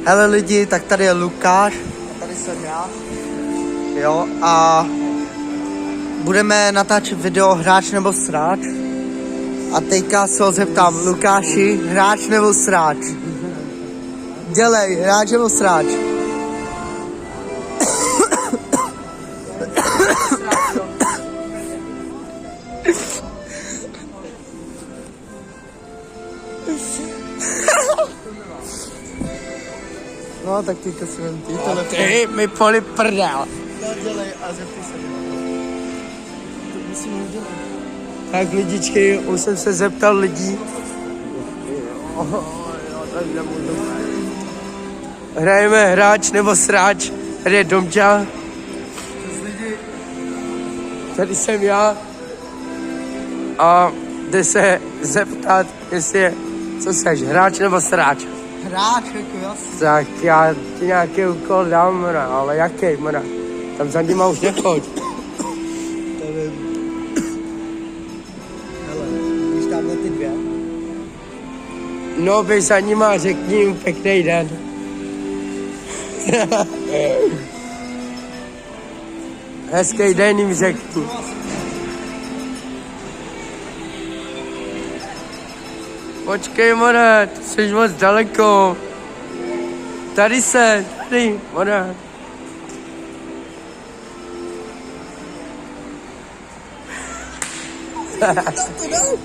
Hele lidi, tak tady je Lukáš, a tady jsem já. Jo, a budeme natáčet video hráč nebo sráč. A teďka se ho zeptám, Lukáši, hráč nebo sráč? Dělej, hráč nebo sráč? No, tak teďka si vem ty telefon. Ty mi poli prdel. No, dělej a zeptej se mě. To musím udělat. Tak lidičky, už jsem se zeptal lidí. Hrajeme hráč nebo sráč. Tady je Domča. Tady jsem já. A jde se zeptat, jestli je, co seš, hráč nebo sráč. Hráč, jako jasný. Tak já ti nějaký úkol dám, mra, ale jaký, mra? Tam za nima už nechoď. Nevím. Hele, víš tamhle ty dvě? No, běž za nima a řekni jim pěkný den. Hezký den jim řekni. Počkej, mora, ty jsi moc daleko. Tady se, tady, mora. Co to dal?